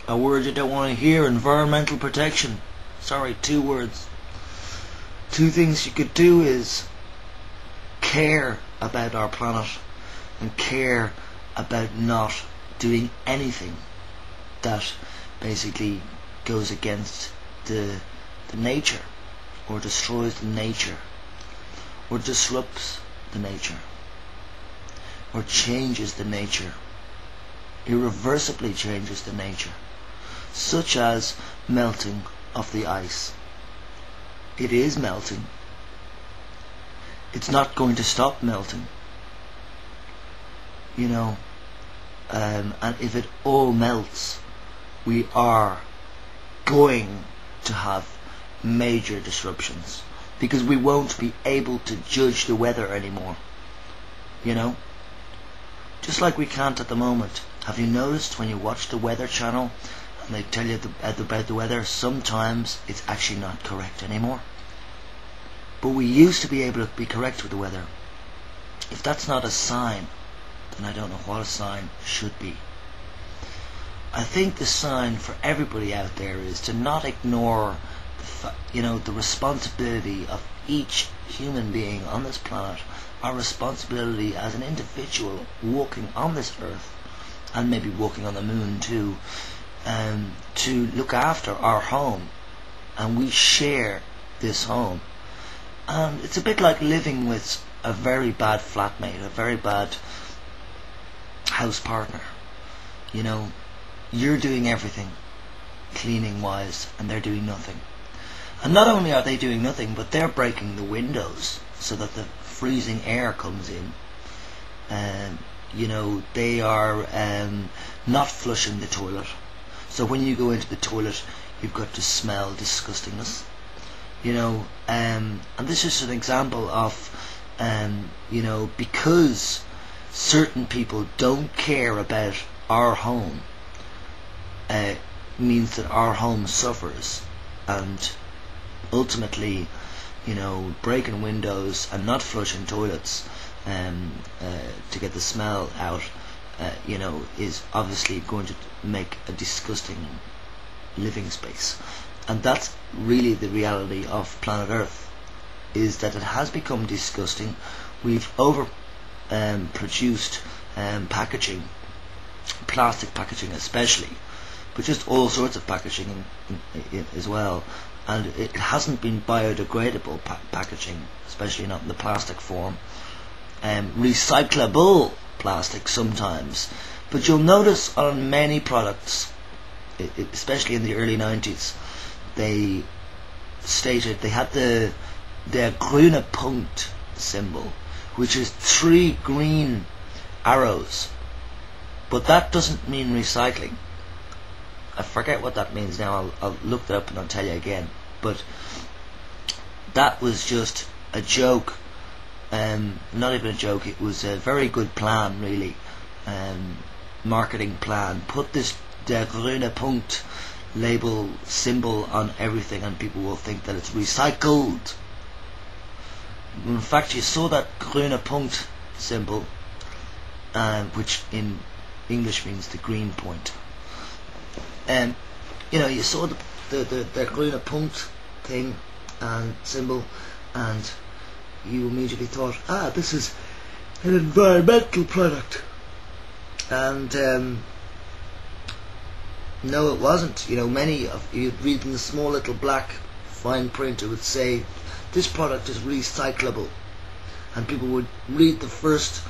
A word you don't want to hear: environmental protection. Sorry, 2 words. 2 things you could do is care about our planet and care about not doing anything that basically goes against the nature, or destroys the nature, or disrupts the nature, or changes the nature, irreversibly changes the nature, such as melting of the ice. It is melting. It's not going to stop melting, you know, and if it all melts, we are going to have major disruptions, because we won't be able to judge the weather anymore, you know, just like we can't at the moment. Have you noticed when you watch the Weather Channel and they tell you about the weather, sometimes it's actually not correct anymore? But we used to be able to be correct with the weather. If that's not a sign, then I don't know what a sign should be. I think the sign for everybody out there is to not ignore the responsibility of each human being on this planet, our responsibility as an individual walking on this earth, and maybe walking on the moon too, to look after our home. And we share this home. And it's a bit like living with a very bad flatmate, a very bad house partner. You know, you're doing everything cleaning wise and they're doing nothing. And not only are they doing nothing, but they're breaking the windows so that the freezing air comes in. You know, they are not flushing the toilet. So when you go into the toilet, you've got to smell disgustingness. You know, and this is an example of, you know, because certain people don't care about our home, means that our home suffers, and ultimately, you know, breaking windows and not flushing toilets to get the smell out, you know, is obviously going to make a disgusting living space. And that's really the reality of planet Earth, is that it has become disgusting. We've produced packaging, plastic packaging especially, but just all sorts of packaging as well. And it hasn't been biodegradable packaging, especially not in the plastic form. Recyclable plastic sometimes, but you'll notice on many products, especially in the early 90s, they stated they had the Grüne Punkt symbol, which is 3 green arrows, but that doesn't mean recycling. I forget what that means now. I'll look that up and I'll tell you again. But that was just a joke. Not even a joke. It was a very good plan, really. Marketing plan. Put this Der Grüne Punkt label symbol on everything, and people will think that it's recycled. In fact, you saw that Grüne Punkt symbol, which in English means the green point. You know, you saw the Grüne Punkt thing and symbol, and you immediately thought, this is an environmental product. And no, it wasn't. You know, many of you'd read in the small little black fine print, it would say this product is recyclable, and people would read the first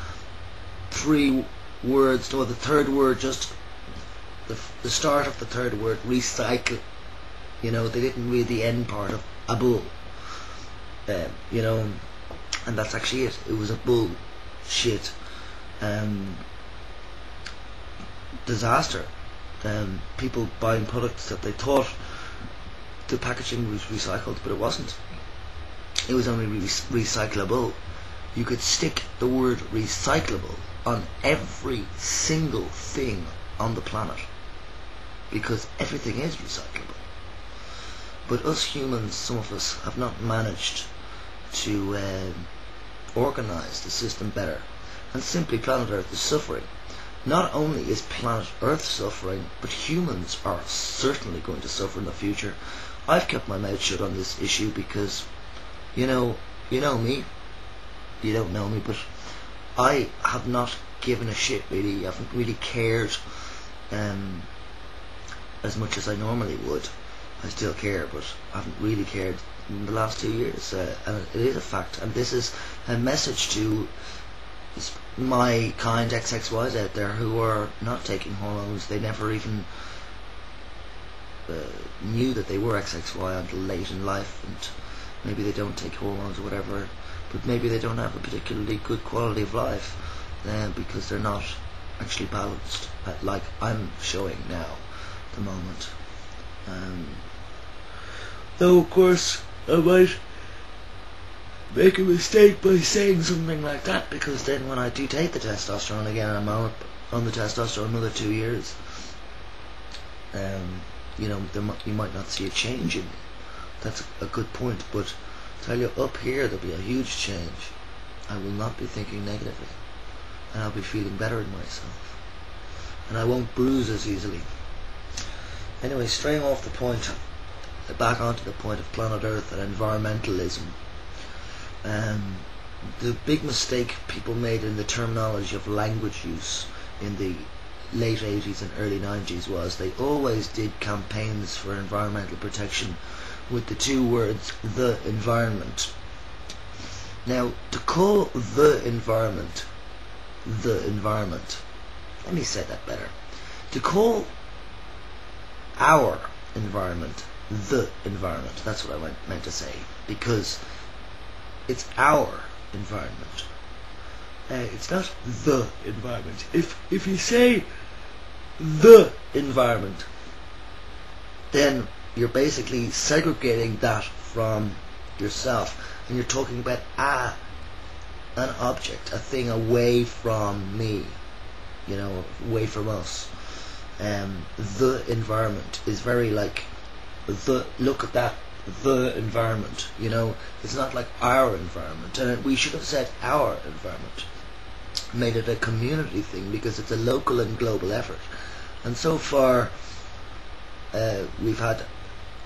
3 words, or the third word, just the start of the third word, recycle. You know, they didn't read the end part of a bull. You know, and that's actually it. It was a bullshit disaster. People buying products that they thought the packaging was recycled, but it wasn't. It was only recyclable. You could stick the word recyclable on every single thing on the planet, because everything is recyclable. But us humans, some of us, have not managed to organise the system better, and simply planet Earth is suffering. not only is planet Earth suffering, but humans are certainly going to suffer in the future. I've kept my mouth shut on this issue because, you know me. You don't know me, but I have not given a shit really. I haven't really cared as much as I normally would. I still care, but I haven't really cared in the last 2 years, and it is a fact. And this is a message to my kind XXYs out there who are not taking hormones. They never even knew that they were XXY until late in life, and maybe they don't take hormones or whatever, but maybe they don't have a particularly good quality of life because they're not actually balanced, like I'm showing now at the moment. Though of course I might make a mistake by saying something like that, because then when I do take the testosterone again, I'm on the testosterone another 2 years, you might not see a change in me. That's a good point, but I tell you, up here there'll be a huge change. I will not be thinking negatively, and I'll be feeling better in myself, and I won't bruise as easily. Anyway, straying off the point, back onto the point of planet Earth and environmentalism. The big mistake people made in the terminology of language use in the late 80s and early 90s was they always did campaigns for environmental protection with the two words, the environment. Now, to call the environment, let me say that better. To call our environment the environment, that's what I meant to say, because it's our environment. It's not the environment. If you say the environment, then you're basically segregating that from yourself, and you're talking about an object, a thing away from me, away from us. The environment is very like look at that, the environment, it's not like our environment, and we should have said our environment, made it a community thing, because it's a local and global effort. And so far we've had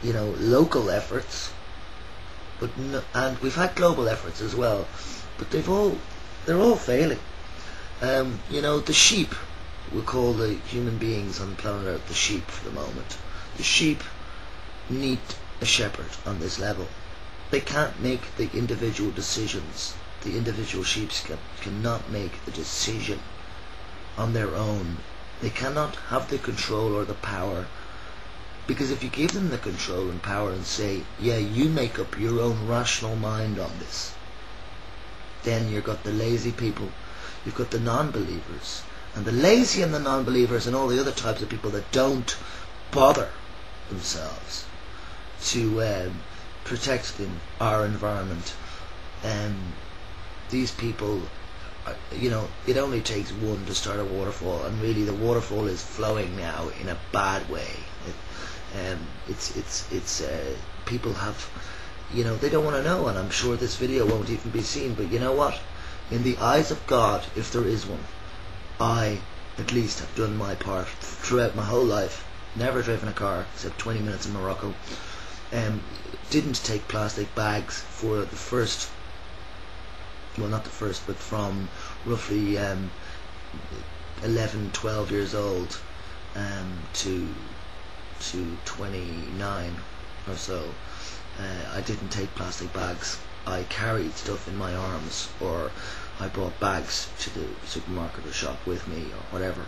local efforts, and we've had global efforts as well, but they're all failing. The sheep, we call the human beings on planet Earth the sheep for the moment. The sheep need a shepherd on this level. They can't make the individual decisions. The individual sheep cannot make the decision on their own. They cannot have the control or the power, because if you give them the control and power and say, yeah, you make up your own rational mind on this, then you've got the lazy people, you've got the non-believers, and the lazy and the non-believers and all the other types of people that don't bother themselves to protect our environment. These people, it only takes one to start a waterfall, and really the waterfall is flowing now in a bad way. People have, they don't want to know, and I'm sure this video won't even be seen, but you know what? In the eyes of God, if there is one, I at least have done my part throughout my whole life. Never driven a car except 20 minutes in Morocco. Didn't take plastic bags for the first, well, not the first, but from roughly 11, 12 years old to 29 or so. I didn't take plastic bags. I carried stuff in my arms, or I brought bags to the supermarket or shop with me, or whatever.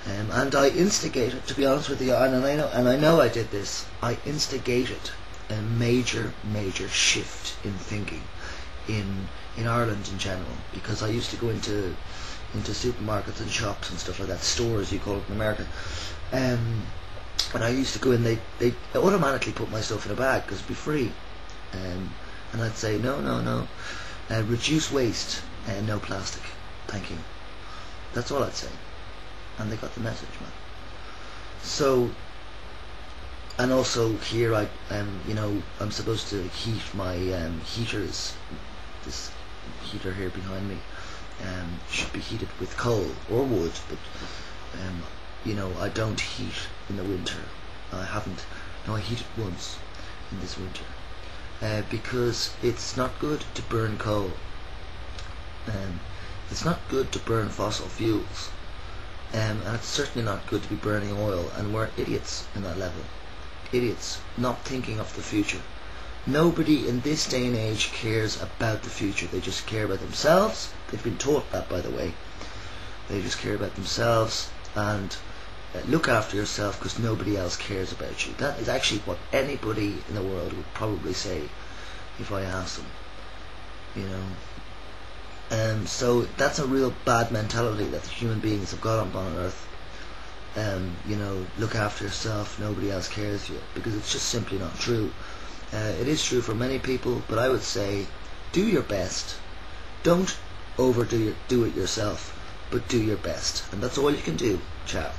And I instigated, to be honest with you, and I know I did this, I instigated a major shift in thinking in Ireland in general, because I used to go into supermarkets and shops and stuff like that, stores you call it in America, and I used to go in, they automatically put my stuff in a bag because it'd be free, and I'd say no, reduce waste, no plastic, thank you. That's all I'd say, and they got the message, man. So, and also here I'm supposed to heat my heaters, this heater here behind me, should be heated with coal or wood, but you know, I don't heat in the winter. I haven't. No, I heated once in this winter because it's not good to burn coal. It's not good to burn fossil fuels, and it's certainly not good to be burning oil. And we're idiots in that level. Idiots, not thinking of the future. Nobody in this day and age cares about the future. They just care about themselves. They've been taught that, by the way. They just care about themselves and look after yourself because nobody else cares about you. That is actually what anybody in the world would probably say if I asked them. You know. So that's a real bad mentality that the human beings have got on Earth. You know, look after yourself. Nobody else cares for you, because it's just simply not true. It is true for many people, but I would say do your best. Don't overdo it yourself, but do your best, and that's all you can do. Ciao.